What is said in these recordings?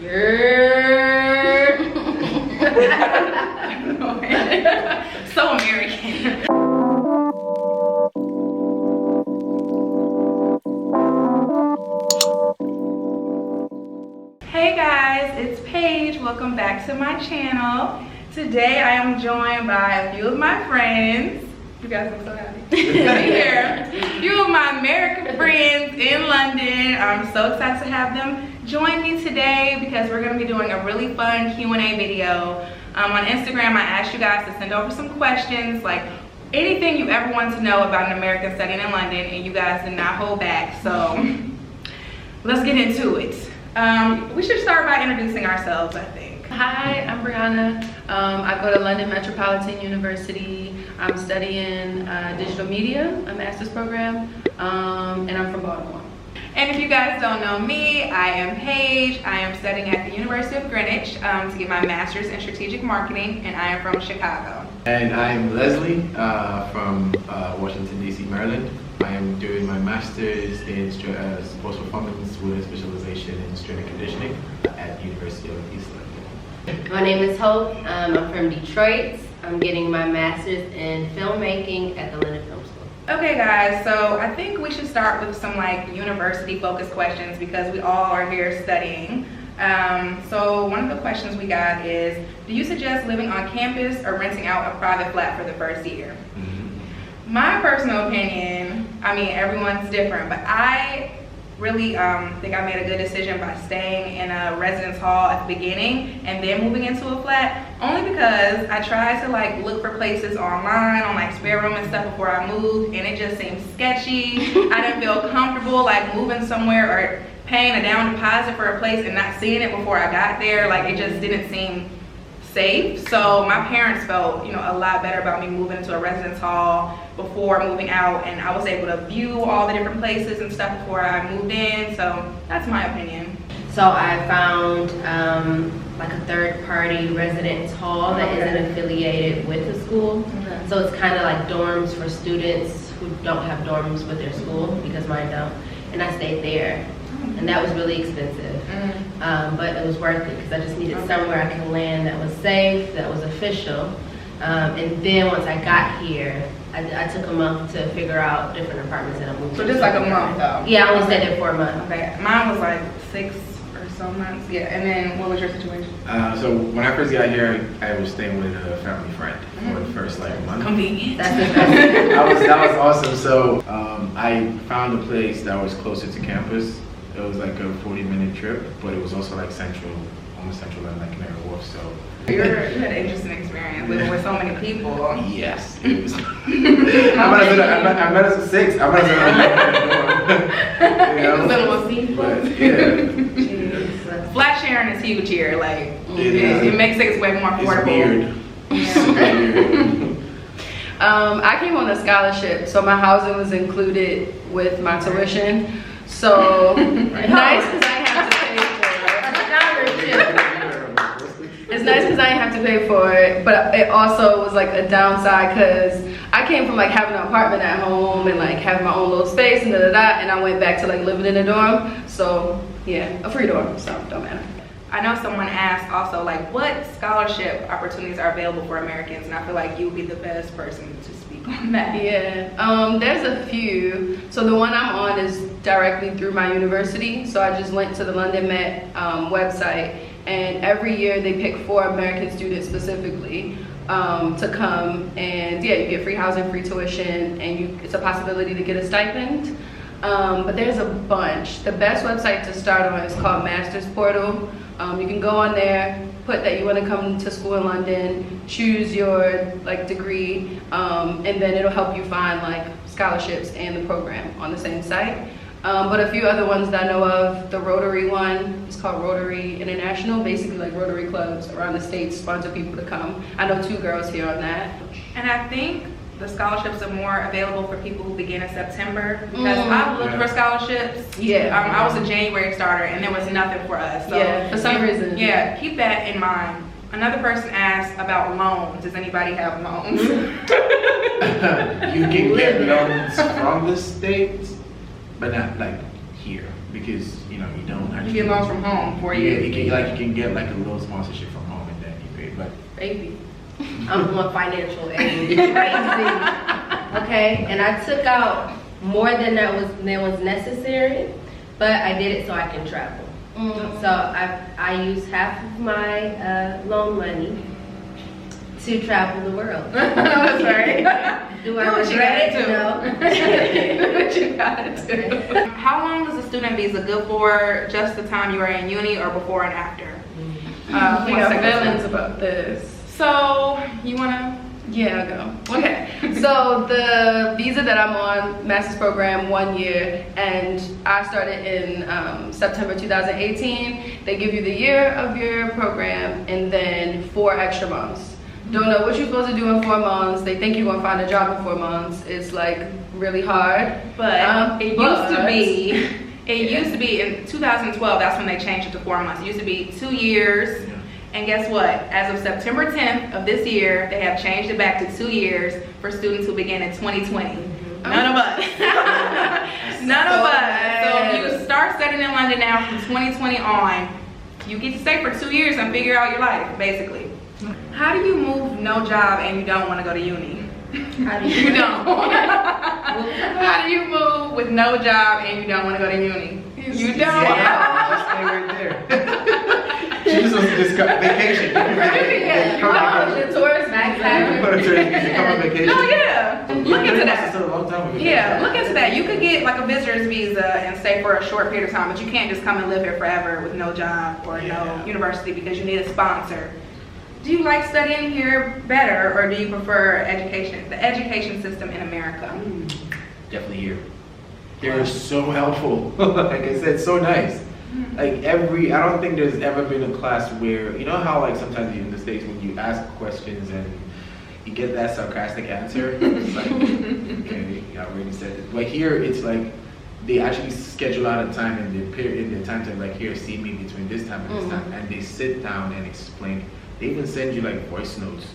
So American. Hey guys, it's Paige. Welcome back to my channel. Today I am joined by a few of my friends. You guys look so happy to be here. A few of my American friends in London. I'm so excited to have them join me today because we're going to be doing a really fun Q&A video. On Instagram, I asked you guys to send over some questions, like anything you ever want to know about an American studying in London, and you guys did not hold back. So let's get into it. We should start by introducing ourselves, I think. Hi, I'm Brianna. I go to London Metropolitan University. I'm studying digital media, a master's program, and I'm from Baltimore. And if you guys don't know me, I am Paige. I am studying at the University of Greenwich to get my master's in strategic marketing, and I am from Chicago. And I'm Leslie from Washington, D.C., Maryland. I am doing my master's in sports performance with a specialization in strength and conditioning at the University of East London. My name is Hope. I'm from Detroit. I'm getting my master's in filmmaking at the London Film School. Okay guys, so I think we should start with some like university focused questions because we all are here studying. So one of the questions we got is, do you suggest living on campus or renting out a private flat for the first year? My personal opinion, I mean everyone's different, but I really think I made a good decision by staying in a residence hall at the beginning and then moving into a flat, only because I tried to like look for places online on like spare room and stuff before I moved, and it just seemed sketchy. I didn't feel comfortable like moving somewhere or paying a down deposit for a place and not seeing it before I got there. Like it just didn't seem safe. So my parents felt, a lot better about me moving into a residence hall before moving out, and I was able to view all the different places and stuff before I moved in. So that's my opinion. So I found like a third-party residence hall that isn't affiliated with the school. Okay. So it's kind of like dorms for students who don't have dorms with their school, because mine don't. And I stayed there, and that was really expensive. But it was worth it because I just needed somewhere I could land that was safe, that was official. And then once I got here, I took a month to figure out different apartments that I moved to. So just like a month though? Yeah, I only stayed there for a month. Okay, mine was like 6 or so months. Yeah, and then what was your situation? So when I first got here, I was staying with a family friend for the first month. Convenient. That's the best. That was awesome. So I found a place that was closer to campus. It was like a 40-minute trip, but it was also like almost central and like Canary Wharf. So you had an interesting experience living with so many people. yes, it was. I met us at 6. I might have Little seafood. But yeah. Flat sharing is huge here. Like it makes things way more affordable. It's weird. I came on a scholarship, so my housing was included with my tuition. So nice because I have to pay for it. It's nice because I didn't have to pay for it, but it also was like a downside because I came from like having an apartment at home and like having my own little space and and I went back to like living in a dorm. So yeah, a free dorm, so don't matter. I know someone asked also like what scholarship opportunities are available for Americans, and I feel like you would be the best person to speak on that. Yeah, there's a few. So the one I'm on is directly through my university. So I just went to the London Met website, and every year they pick 4 American students specifically to come, and yeah, you get free housing, free tuition, and it's a possibility to get a stipend. But there's a bunch. The best website to start on is called Masters Portal. You can go on there, put that you want to come to school in London, choose your degree, and then it'll help you find like scholarships and the program on the same site. But a few other ones that I know of, the Rotary one is called Rotary International. Basically like Rotary clubs around the States sponsor people to come. I know 2 girls here on that. And I think the scholarships are more available for people who begin in September, because I've looked for scholarships. Yeah. I was a January starter and there was nothing for us. So yeah, for some reason. Yeah, keep that in mind. Another person asked about loans. Does anybody have loans? You can get loans from the States, but not like here. because you don't You actually get loans from home for yeah, you. you can get like a little sponsorship from home and then you pay. But Baby, I'm on financial aid. It's crazy. Okay, and I took out more than was necessary, but I did it so I can travel. So I use half of my loan money to travel the world. That's right. Do I regret it? No. Do what you gotta do. How long is a student visa good for? Just the time you are in uni or before and after? We got feelings about this. So, you wanna? Yeah, I'll go. Okay. So the visa that I'm on, master's program, 1 year, and I started in September 2018. They give you the year of your program and then 4 extra months. Don't know what you're supposed to do in 4 months. They think you're gonna find a job in 4 months. It's like really hard. But it used to be in 2012, that's when they changed it to 4 months. It used to be 2 years. yeah. And guess what? As of September 10th of this year, they have changed it back to 2 years for students who begin in 2020. None of us. None of us. So if you start studying in London now from 2020 on, you get to stay for 2 years and figure out your life, basically. How do you move no job and you don't want to go to uni? How do You don't. How do you move with no job and you don't want to go to uni? You don't. Just stay right there. She just wants to just go vacation. Yeah, You know, the tourist backpacker. Come on vacation. No, yeah. Look into that. A long time ago. Yeah, look into that. You could get like a visitor's visa and stay for a short period of time, but you can't just come and live here forever with no job or no university because you need a sponsor. Do you like studying here better or do you prefer the education system in America? Definitely here. They're so helpful. Like I said, so nice. Like I don't think there's ever been a class where, you know how like sometimes in the States when you ask questions and you get that sarcastic answer, it's like, okay, I already said it. But here it's like, they actually schedule out a time in their time to like, here, see me between this time and this time. And they sit down and explain. They even send you like voice notes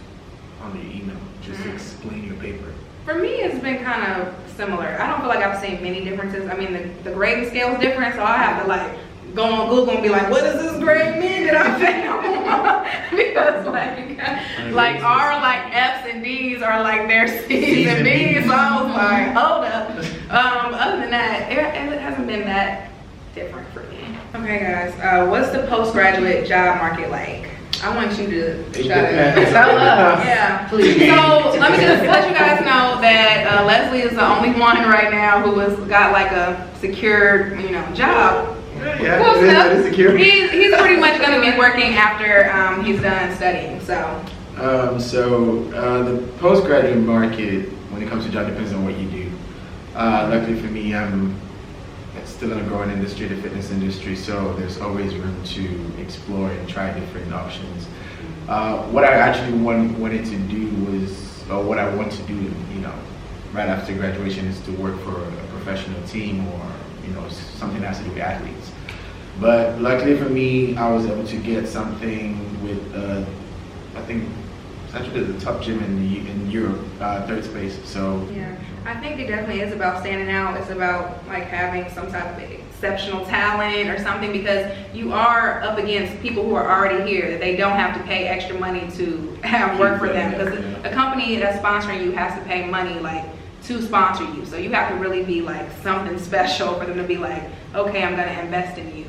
on your email, just to explain your paper. For me, it's been kind of similar. I don't feel like I've seen many differences. I mean, the grading scale is different, so I have to like go on Google and be like, what does this grade mean that I failed? Because like our like F's and D's are like their C's and B's. So I was like, hold up. Other than that, it hasn't been that different for me. Okay, guys, what's the postgraduate job market like? I want you to tell us. Yeah, please. So let me just let you guys know that Leslie is the only one right now who has got like a secured, job. Yeah, it is secure. He's pretty much going to be working after he's done studying. So. The postgraduate market, when it comes to job, depends on what you do. Luckily for me, I'm still in a growing industry, the fitness industry, so there's always room to explore and try different options. What I actually wanted to do was, or what I want to do, right after graduation is to work for a professional team or, something that has to do with athletes. But luckily for me, I was able to get something with, I think, it's actually the top gym in Europe, third space. So yeah, I think it definitely is about standing out. It's about like having some type of exceptional talent or something, because you are up against people who are already here that they don't have to pay extra money to have work for them, because a company that's sponsoring you has to pay money like to sponsor you. So you have to really be like something special for them to be like, okay, I'm gonna invest in you,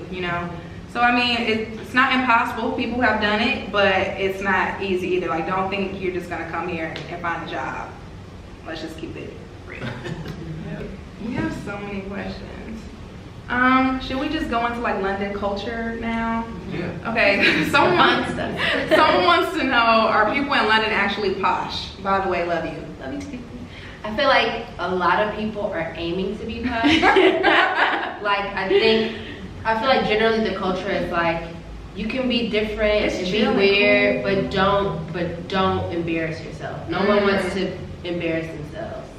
So I mean, it's not impossible. People have done it, but it's not easy either. Like, don't think you're just gonna come here and find a job. Let's just keep it real. We have so many questions. Should we just go into like London culture now? Yeah. Okay. Someone wants to know: are people in London actually posh? By the way, love you. Love you too. I feel like a lot of people are aiming to be posh. I feel like generally the culture is like, you can be different and be weird, but don't embarrass yourself. No one wants to embarrass themselves.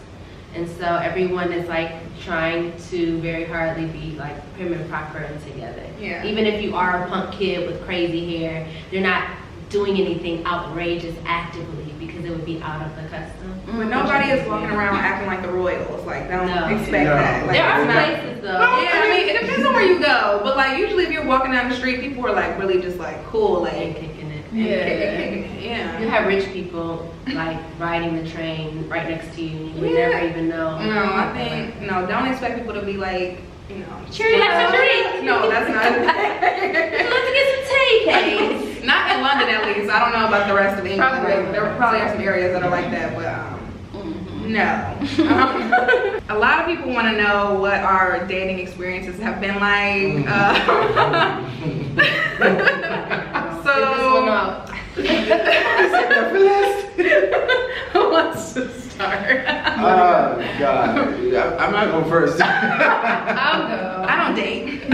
And so everyone is like trying to very hardly be like prim and proper and together. Yeah. Even if you are a punk kid with crazy hair, they're not doing anything outrageous actively because it would be out of the custom. But nobody is walking around acting like the royals. Like, don't expect No. that. Like, There are it's not- places though. Yeah, I mean, it depends on where you go. But like, usually if you're walking down the street, people are like really just like cool, like And kicking it. and Yeah. kicking it. Yeah. You have rich people like riding the train right next to you, and you would Yeah. never even know. No, I think no. Don't expect people to be like, you know, Cheery, let's drink. No, that's not. Let's get some tea, Paige. Not in London, at least. I don't know about the rest of England. Probably. Like, there probably are some areas that are like that, but no. A lot of people want to know what our dating experiences have been like. So, who wants to start? Oh God, I'm not going first. I'll go. I don't date.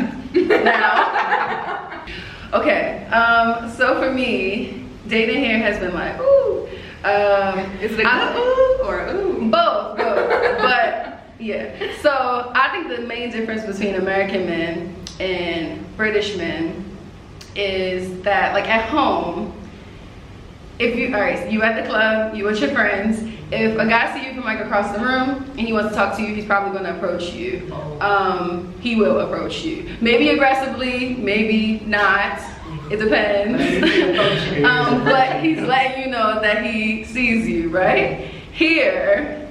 Now. Okay. So for me, dating here has been like, ooh. Is it a good ooh or ooh? Both. But yeah. So I think the main difference between American men and British men is that, like, at home, if you you at the club, you with your friends. If a guy see you from like across the room and he wants to talk to you, he's probably going to approach you. He will approach you. Maybe aggressively, maybe not. It depends. But he's letting you know that he sees you, right? Here,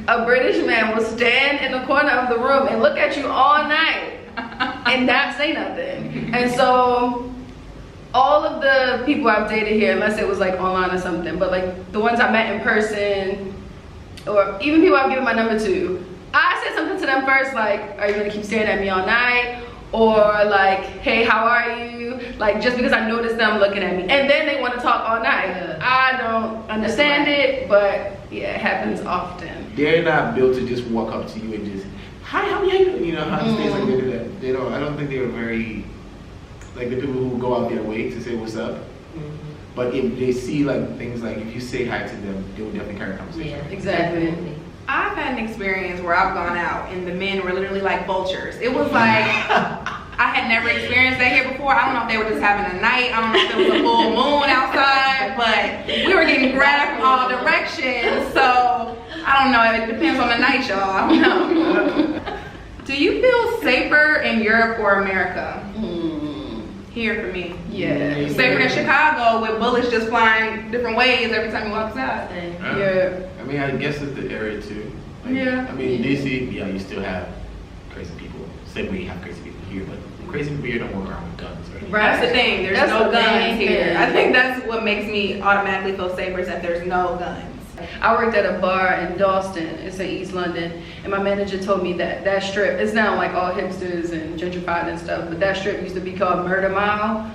a British man will stand in the corner of the room and look at you all night and not say nothing. And so all of the people I've dated here, unless it was like online or something, but like the ones I met in person, or even people I've given my number to, I said something to them first, like, are you gonna keep staring at me all night? Or like, hey, how are you? Like, just because I noticed them looking at me. And then they want to talk all night. I don't understand it, but yeah, it happens often. They're not built to just walk up to you and just, hi, how are you? You know, how to stay like they do that. They don't, I don't think they're very, like the people who go out their way to say what's up. But if they see like things like, if you say hi to them, they will definitely carry a conversation. Yeah, Exactly. definitely. I've had an experience where I've gone out and the men were literally like vultures. It was like, I had never experienced that here before. I don't know if they were just having a night. I don't know if it was a full moon outside, but we were getting grabbed from all directions. So I don't know. It depends on the night, y'all. I don't know. Do you feel safer in Europe or America? Here for me. Yeah. Safer in Chicago with bullets just flying different ways every time you walk outside. Yeah. I mean, I guess it's the area too. Like, Yeah. I mean, DC, yeah, you still have crazy people. Same way you have crazy people here, but crazy people here don't walk around with guns. Right? That's the thing. There's That's no the guns main here. thing. I think that's what makes me automatically feel safer is that there's no guns. I worked at a bar in Dalston, it's in East London, and my manager told me that that strip, it's now like all hipsters and gentrified and stuff, but that strip used to be called Murder Mile,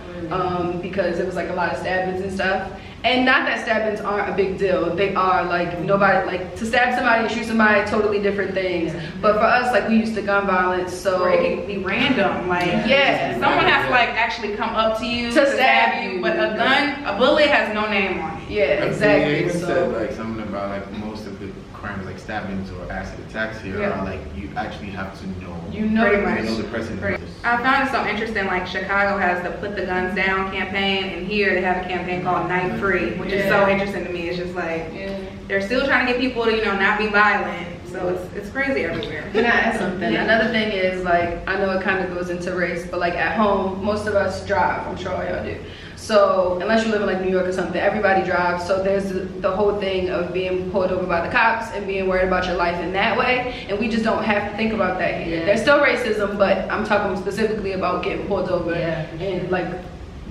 because it was like a lot of stabbings and stuff. And not that stabbings aren't a big deal, they are, like, nobody, like, to stab somebody and shoot somebody, totally different things. But for us, like, we used to gun violence, so. Or it can be random, like Yeah. someone has to like actually come up to you To stab you. but a gun, a bullet has no name on it. Yeah, They exactly. even So. said like something about like most of the crimes like stabbings or acid attacks here Yeah. are like you actually have to know. You know Pretty it. much. You know the precedent. Right. I found it so interesting, like Chicago has the Put the Guns Down campaign, and here they have a campaign called Night Free, which is so Yeah. interesting to me. It's just like, Yeah. they're still trying to get people to, you know, not be violent. So it's crazy everywhere. Can I add something? Yeah. Another thing is, like, I know it kind of goes into race, but like at home, most of us drive. I'm sure all y'all do. So unless you live in like New York or something, everybody drives. So there's the whole thing of being pulled over by the cops and being worried about your life in that way. And we just don't have to think about that here. Yeah. There's still racism, but I'm talking specifically about getting pulled over Yeah. and like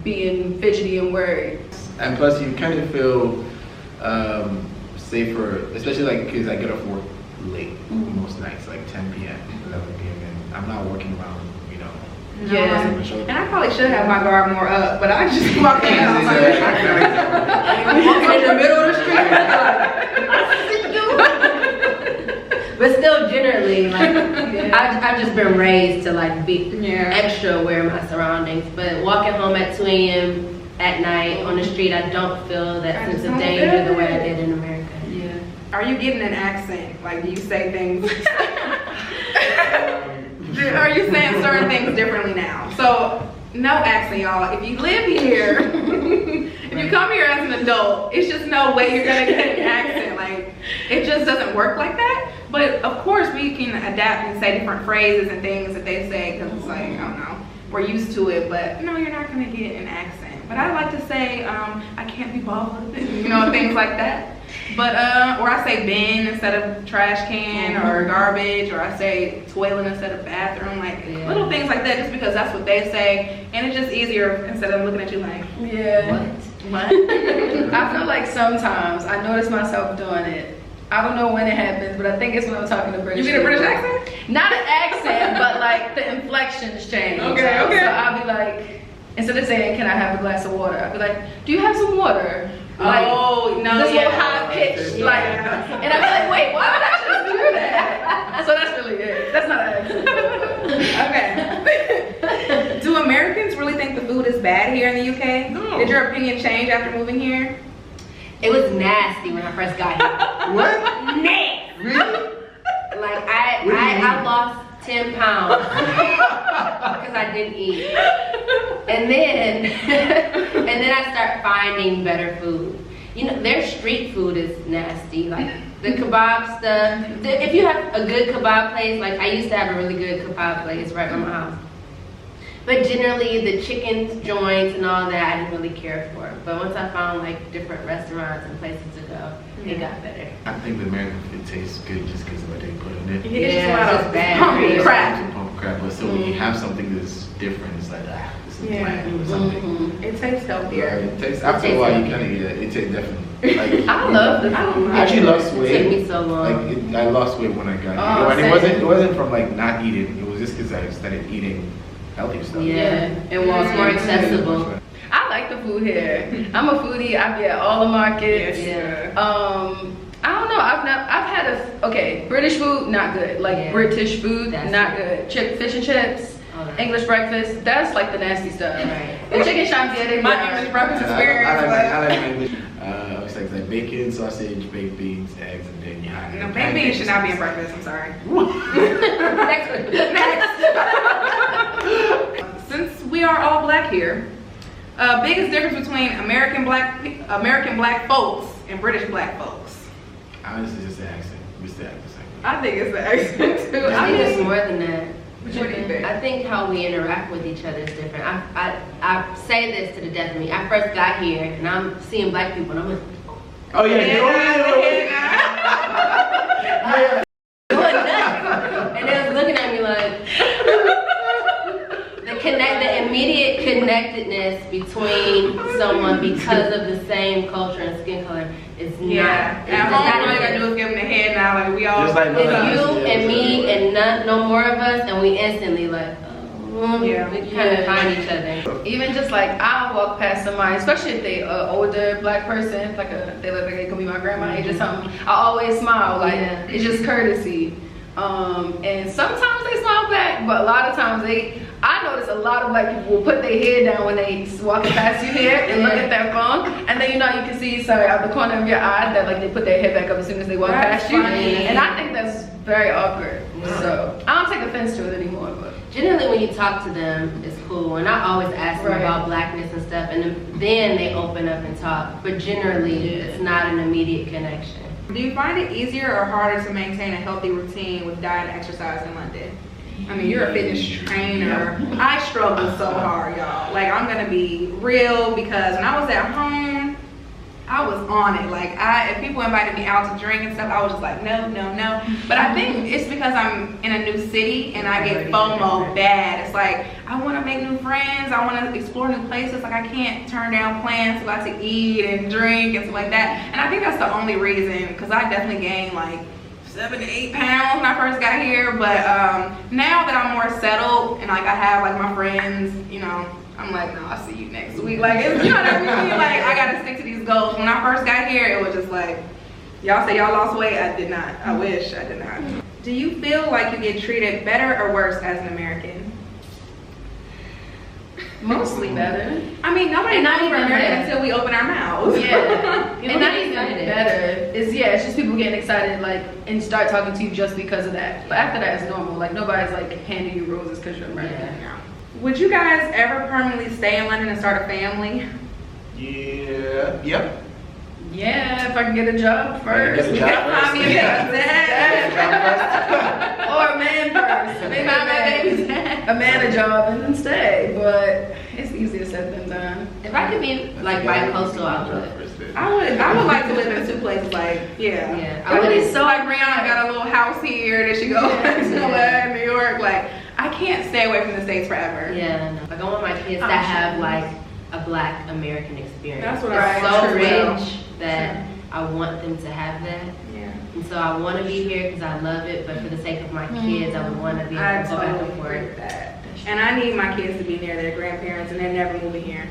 being fidgety and worried. And plus, you kind of feel safer, especially like because I get off work late most nights, like 10 p.m., 11 p.m. And I'm not working around, you know. Yeah. And I probably should have my guard more up, but I just walk in and I'm like, walking in the middle of the street. But still, generally, like, I've just been raised to like be Yeah. extra aware of my surroundings. But walking home at 2 a.m. at night on the street, I don't feel that I sense just of don't danger feel the way I it. did in America. Yeah. Are you getting an accent? Like, do you say things? Are you saying certain things differently now? So, no accent, y'all. If you live here, if You come here as an adult, it's just no way you're gonna get an accent. Like, it just doesn't work like that. But of course, we can adapt and say different phrases and things that they say, because it's like, I don't know, we're used to it. But no, you're not gonna get an accent. But I like to say, I can't be bothered, you know, things like that. But or I say bin instead of trash can or garbage, or I say toilet instead of bathroom, like little things like that, just because that's what they say, and it's just easier instead of looking at you like, what? I feel like sometimes I notice myself doing it. I don't know when it happens, but I think it's when I'm talking to British. You get a people. British accent? Not an accent, but like the inflections change. Okay. So I'll be like, instead of saying, "Can I have a glass of water?" I'll be like, "Do you have some water?" Like, oh no, this little high pitch, like, and I'm like, wait, why would I just do that? So that's really it. That's not an accent. Okay. Do Americans really think the food is bad here in the UK? No. Did your opinion change after moving here? It was nasty when I first got here. What? Nasty. Really? Like What do you mean? I lost 10 pounds because I didn't eat. And then I start finding better food. You know, their street food is nasty. Like the kebab stuff. If you have a good kebab place, like I used to have a really good kebab place right by my house. But generally, the chicken joints and all that, I didn't really care for. But once I found like different restaurants and places to go, it got better. I think the American food tastes good just because of what they put in it. It's just a lot it's of bad. pumpkin crap. Pump crap, but so when you have something that's different, it's like, this is bland or something. It tastes healthier. It tastes, after a while, you kind of eat it. It tastes definitely. Like, I love the food. I actually lost It weight. took me so long. I lost weight when I got Oh, here. And same. it wasn't from like not eating. It was just because I started eating healthy stuff. Yeah, and Walmart. it's more accessible. I like the food here. I'm a foodie. I be at all the markets. Yes. I don't know. I've had British food not good. Like British food That's not good. Fish and chips. Alright. English breakfast. That's like the nasty stuff. Right. The chicken shops, they My English breakfast I experience. like English. It's like bacon, sausage, baked beans, eggs, and then you have No, baked beans should not be in breakfast. I'm sorry. Since we are all black here, biggest difference between American black folks and British black folks. Honestly, just the accent. We still act the same. I think it's the accent too. I think it's more than that. What do you think? I think how we interact with each other is different. I say this to the death of me. I first got here and I'm seeing black people and I'm like, Oh yeah, doing nothing. And they was looking at me like the immediate connectedness between someone because of the same culture and skin color is not. At home, all you gotta do is give them the head now. Like we all. Just like It's you and me and no more of us, and we instantly like, we kind of find each other. Even just like I'll walk past somebody, especially if they older black person, like they look like they could be my grandma age or something. I always smile, like it's just courtesy. And sometimes they smile back, but a lot of times I notice a lot of black people will put their head down when they walking past you here and look at their phone, and then you can see out the corner of your eye that like they put their head back up as soon as they walk past you, and I think that's very awkward. So I don't take offense to it anymore, but Generally, when you talk to them, it's cool, and I always ask them about blackness and stuff, and then they open up and talk. But generally, it's not an immediate connection. Do you find it easier or harder to maintain a healthy routine with diet and exercise in London? I mean, you're a fitness trainer. I struggle so hard, y'all. Like, I'm gonna be real, because when I was at home, I was on it. Like, if people invited me out to drink and stuff, I was just like, no, no, no. But I think it's because I'm in a new city and I get FOMO bad. It's like, I want to make new friends. I want to explore new places. Like, I can't turn down plans to go out to eat and drink and stuff like that. And I think that's the only reason, because I definitely gained like 7 to 8 pounds when I first got here. But now that I'm more settled and like I have like my friends, I'm like, no, I'll see you next week. Like, you know what I mean? Like, I gotta stick to these goals. When I first got here, it was just like, y'all say y'all lost weight. I did not. I wish I did not. Do you feel like you get treated better or worse as an American? mostly better. I mean, nobody knows we're American better until we open our mouths. Yeah. People And not get even excited. better. It's just people getting excited, like, and start talking to you just because of that. But after that, it's normal. Like, nobody's like handing you roses because you're American. Yeah. Would you guys ever permanently stay in London and start a family? Yeah. Yep. Yeah, if I can get a job first. Get a job first. Find me a dad. Or a man first. Maybe a man a job and then stay. But it's easier said than done. If I could be like bi-coastal, I would. I would like to live in two places. Like, yeah. Yeah. It would be so like Brianna got a little house here that she goes to New York. Like, I can't stay away from the States forever. Yeah, no. Like I want my kids to have like a Black American experience. That's what it's I so true. rich that I want them to have that. Yeah. And so I want to be here because I love it, but for the sake of my kids, I would want to be able I to go back totally and agree forth. with that. And I need my kids to be near their grandparents and they're never moving here.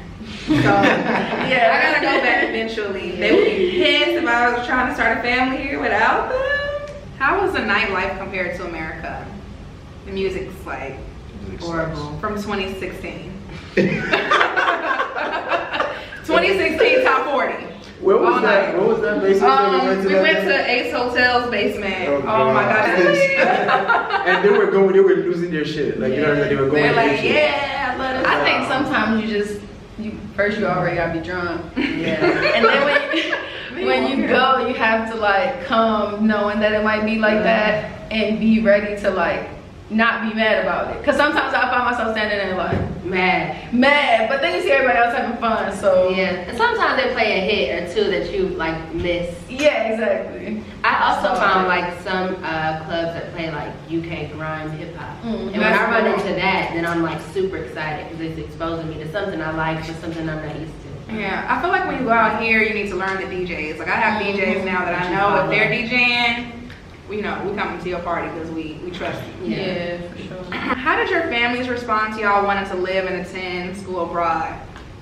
So, yeah, I gotta go back eventually. They would be pissed if I was trying to start a family here without them. How was the nightlife compared to America? The music's like Horrible. from 2016. 2016 top 40. Where was All that? night. What was that basement? We went to Ace Hotel's basement. Oh my god. And they were losing their shit. Like, you know what I mean? They were going They're like, shit. yeah, I love it. I think sometimes you already gotta be drunk. Yeah. And then when you go, you have to like come knowing that it might be like that and be ready to like not be mad about it. Cause sometimes I find myself standing there like mad, but then you see everybody else having fun, so Yeah. And sometimes they play a hit or two that you like miss. yeah, exactly. I also So, found like some clubs that play like UK grime hip hop. Mm, And when I run into that, then I'm like super excited because it's exposing me to something I like, but something I'm not used to. Yeah, I feel like when you go out here, you need to learn the DJs. Like I have DJs now that I know if they're DJing, we coming to your party because we trust you. Yeah, for sure. How did your families respond to y'all wanting to live and attend school abroad?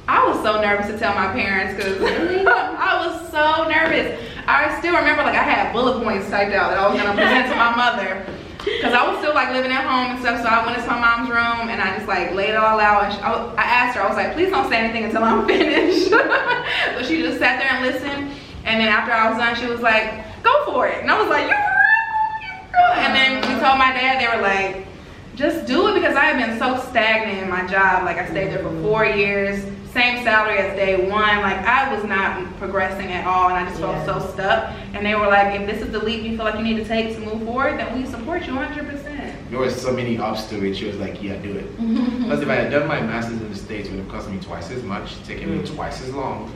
I was so nervous to tell my parents because I was so nervous. I still remember like I had bullet points typed out that I was gonna present to my mother because I was still like living at home and stuff. So I went into my mom's room and I just like laid it all out. And I asked her, I was like, please don't say anything until I'm finished. So she just sat there and listened. And then after I was done, she was like, go for it. And I was like, you for real? And then we told my dad, they were like, just do it because I have been so stagnant in my job. Like I stayed there for 4 years, same salary as day one. Like I was not progressing at all and I just felt so stuck. And they were like, if this is the leap you feel like you need to take to move forward, then we support you 100%. There were so many ups to it. She was like, yeah, do it. Because if I had done my master's in the States, it would have cost me twice as much, taken me twice as long.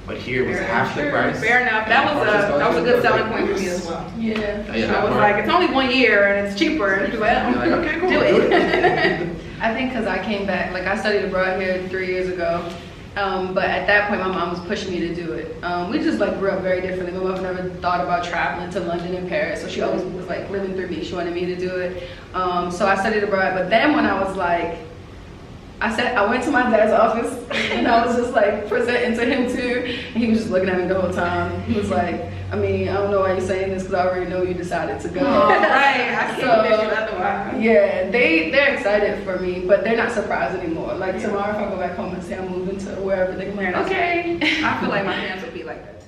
But here it was half the price. Fair enough. That was a good selling point for me as well. Yeah. I was like, it's only 1 year and it's cheaper. And she's like, Like, okay, cool. do it. I think because I came back, like I studied abroad here 3 years ago. But at that point, my mom was pushing me to do it. We just like grew up very differently. My mom never thought about traveling to London and Paris, so she always was like living through me. She wanted me to do it. So I studied abroad. But then when I was like, I went to my dad's office and I was just like presenting to him too. And he was just looking at me the whole time. He was like, I mean, I don't know why you're saying this because I already know you decided to go. Right, I can't convince you otherwise. Yeah, they're excited for me, but they're not surprised anymore. Like tomorrow if I go back home and say I'm moving to wherever, they're like, okay. I feel like my parents would be like that.